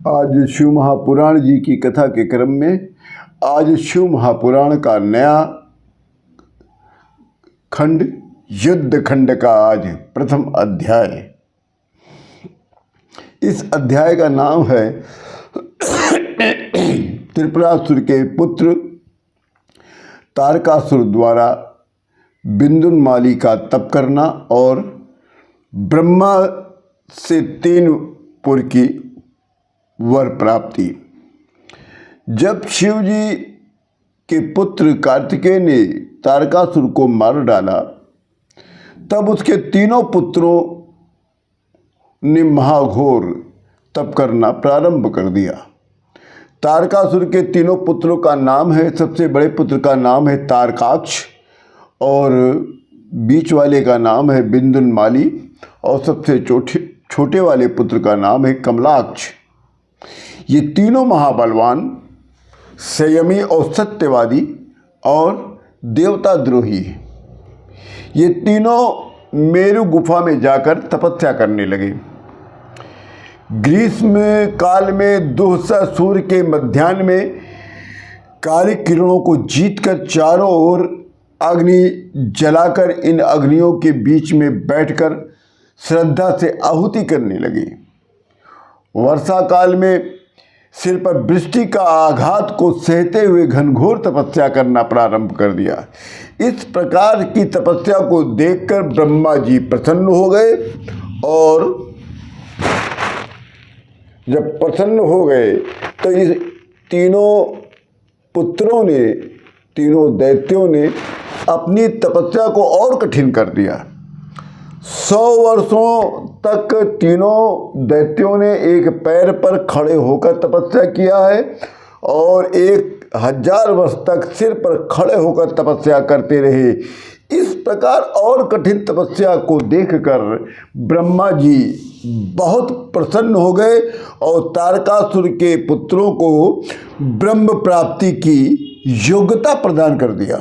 आज शिव महापुराण जी की कथा के क्रम में आज शिव महापुराण का नया खंड युद्ध खंड का आज प्रथम अध्याय। इस अध्याय का नाम है त्रिपुरासुर के पुत्र तारकासुर द्वारा बिंदुनमाली का तप करना और ब्रह्मा से 3 पुर की वर प्राप्ति। जब शिव जी के पुत्र कार्तिकेय ने तारकासुर को मार डाला तब उसके 3 पुत्रों ने महाघोर तप करना प्रारंभ कर दिया। तारकासुर के 3 पुत्रों का नाम है, सबसे बड़े पुत्र का नाम है तारकाक्ष और बीच वाले का नाम है बिंदुनमाली और सबसे छोटे वाले पुत्र का नाम है कमलाक्ष। ये तीनों महाबलवान, संयमी और सत्यवादी और देवता द्रोही हैं। ये तीनों मेरु गुफा में जाकर तपस्या करने लगे। ग्रीष्म काल में दुहसा सूर्य के मध्याह्न में काली किरणों को जीतकर चारों ओर अग्नि जलाकर इन अग्नियों के बीच में बैठकर श्रद्धा से आहुति करने लगे। वर्षा काल में सिर पर वृष्टि का आघात को सहते हुए घनघोर तपस्या करना प्रारंभ कर दिया। इस प्रकार की तपस्या को देखकर ब्रह्मा जी प्रसन्न हो गए और जब प्रसन्न हो गए तो इस तीनों पुत्रों ने, तीनों दैत्यों ने अपनी तपस्या को और कठिन कर दिया। 100 वर्षों तक तीनों दैत्यों ने एक पैर पर खड़े होकर तपस्या किया है और 1000 वर्ष तक सिर पर खड़े होकर तपस्या करते रहे। इस प्रकार और कठिन तपस्या को देखकर ब्रह्मा जी बहुत प्रसन्न हो गए और तारकासुर के पुत्रों को ब्रह्म प्राप्ति की योग्यता प्रदान कर दिया।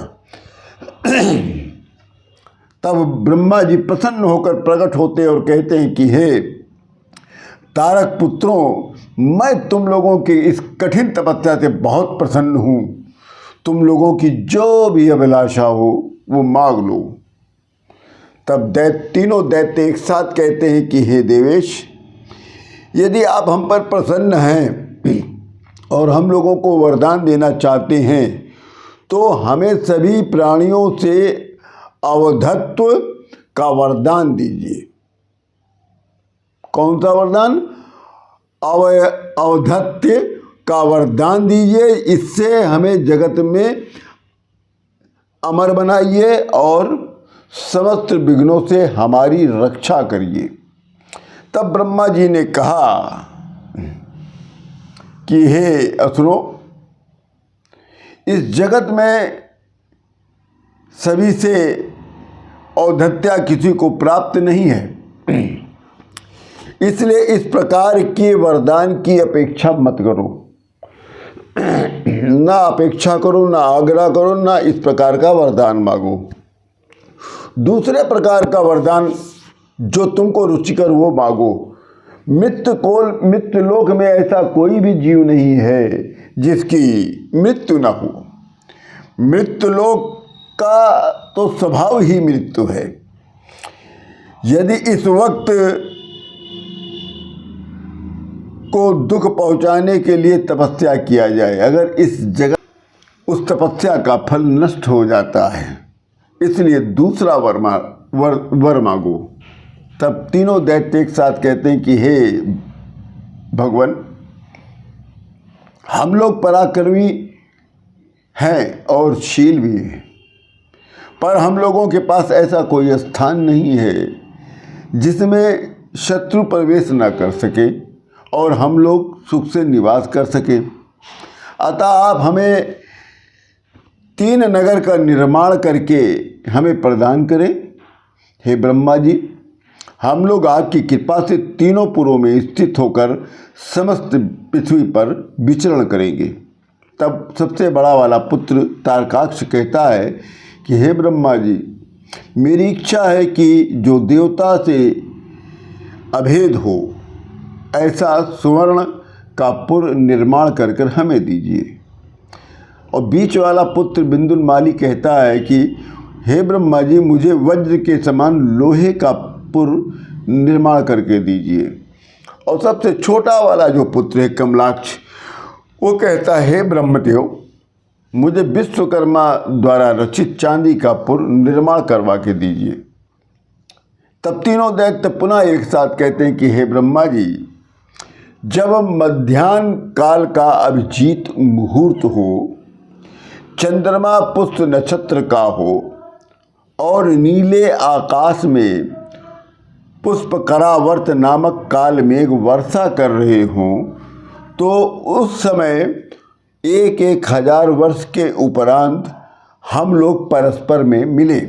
तब ब्रह्मा जी प्रसन्न होकर प्रकट होते और कहते हैं कि हे तारक पुत्रों, मैं तुम लोगों की इस कठिन तपस्या से बहुत प्रसन्न हूँ। तुम लोगों की जो भी अभिलाषा हो वो मांग लो। तब तीनों दैत्य एक साथ कहते हैं कि हे देवेश, यदि आप हम पर प्रसन्न हैं और हम लोगों को वरदान देना चाहते हैं तो हमें सभी प्राणियों से अवधत्व का वरदान दीजिए। कौन सा वरदान? अवधत्व का वरदान दीजिए। इससे हमें जगत में अमर बनाइए और समस्त विघ्नों से हमारी रक्षा करिए। तब ब्रह्मा जी ने कहा कि हे असुरों, इस जगत में सभी से औद्धत्या किसी को प्राप्त नहीं है, इसलिए इस प्रकार के वरदान की अपेक्षा मत करो। ना अपेक्षा करो, ना आग्रह करो, ना इस प्रकार का वरदान मांगो। दूसरे प्रकार का वरदान जो तुमको रुचिकर वो मांगो। मृत्युलोक में ऐसा कोई भी जीव नहीं है जिसकी मृत्यु न हो। मृत्युलोक का तो स्वभाव ही मृत्यु है। यदि इस वक्त को दुख पहुंचाने के लिए तपस्या किया जाए, अगर इस जगह उस तपस्या का फल नष्ट हो जाता है, इसलिए दूसरा वर मांगो। तब तीनों दैत्य एक साथ कहते हैं कि हे भगवान, हम लोग पराक्रमी हैं और शील भी हैं, पर हम लोगों के पास ऐसा कोई स्थान नहीं है जिसमें शत्रु प्रवेश न कर सके और हम लोग सुख से निवास कर सके। अतः आप हमें 3 नगर का निर्माण करके हमें प्रदान करें। हे ब्रह्मा जी, हम लोग आपकी कृपा से 3 पुरों में स्थित होकर समस्त पृथ्वी पर विचरण करेंगे। तब सबसे बड़ा वाला पुत्र तारकाक्ष कहता है कि हे ब्रह्मा जी, मेरी इच्छा है कि जो देवता से अभेद हो ऐसा सुवर्ण का पुर निर्माण कर कर हमें दीजिए। और बीच वाला पुत्र बिंदुनमाली कहता है कि हे ब्रह्मा जी, मुझे वज्र के समान लोहे का पुर निर्माण करके दीजिए। और सबसे छोटा वाला जो पुत्र है कमलाक्ष, वो कहता है हे ब्रह्मदेव, मुझे विश्वकर्मा द्वारा रचित चांदी का पुर निर्माण करवा के दीजिए। तब तीनों दैत्य पुनः एक साथ कहते हैं कि हे ब्रह्मा जी, जब मध्याह्न काल का अभिजीत मुहूर्त हो, चंद्रमा पुष्प नक्षत्र का हो और नीले आकाश में पुष्पकरावर्त नामक काल मेघ वर्षा कर रहे हों, तो उस समय 1,000 वर्ष के उपरांत हम लोग परस्पर में मिले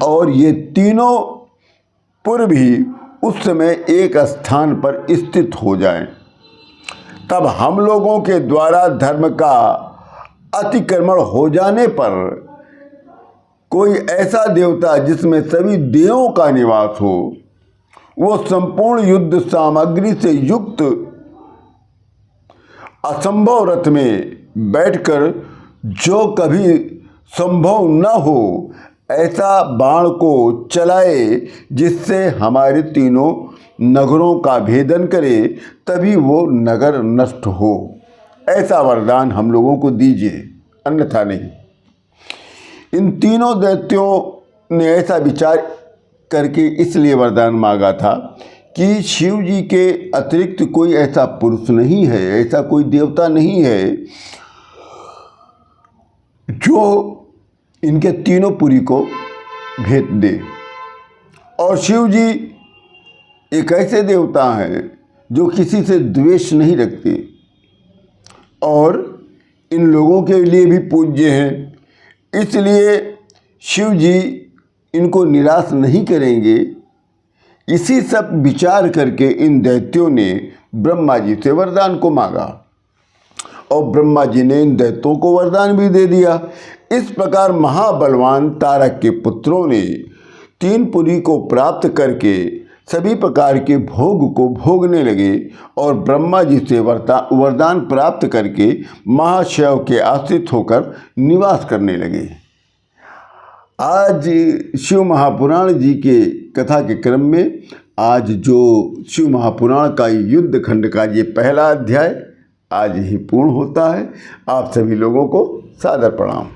और ये तीनों पुर भी उस समय एक स्थान पर स्थित हो जाएं। तब हम लोगों के द्वारा धर्म का अतिक्रमण हो जाने पर कोई ऐसा देवता जिसमें सभी देवों का निवास हो, वो संपूर्ण युद्ध सामग्री से युक्त असंभव रथ में बैठकर जो कभी संभव न हो ऐसा बाण को चलाए, जिससे हमारे तीनों नगरों का भेदन करे, तभी वो नगर नष्ट हो। ऐसा वरदान हम लोगों को दीजिए, अन्यथा नहीं। इन तीनों दैत्यों ने ऐसा विचार करके इसलिए वरदान मांगा था कि शिव जी के अतिरिक्त कोई ऐसा पुरुष नहीं है, ऐसा कोई देवता नहीं है जो इनके तीनों पुरी को भेद दे। और शिव जी एक ऐसे देवता हैं जो किसी से द्वेष नहीं रखते और इन लोगों के लिए भी पूज्य हैं। इसलिए शिव जी इनको निराश नहीं करेंगे। इसी सब विचार करके इन दैत्यों ने ब्रह्मा जी से वरदान को मांगा और ब्रह्मा जी ने इन दैत्यों को वरदान भी दे दिया। इस प्रकार महाबलवान तारक के पुत्रों ने 3 पुरी को प्राप्त करके सभी प्रकार के भोग को भोगने लगे और ब्रह्मा जी से वरदान प्राप्त करके महाशिव के आश्रित होकर निवास करने लगे। आज शिव महापुराण जी के कथा के क्रम में आज जो शिव महापुराण का युद्ध खंड का ये पहला अध्याय आज ही पूर्ण होता है। आप सभी लोगों को सादर प्रणाम।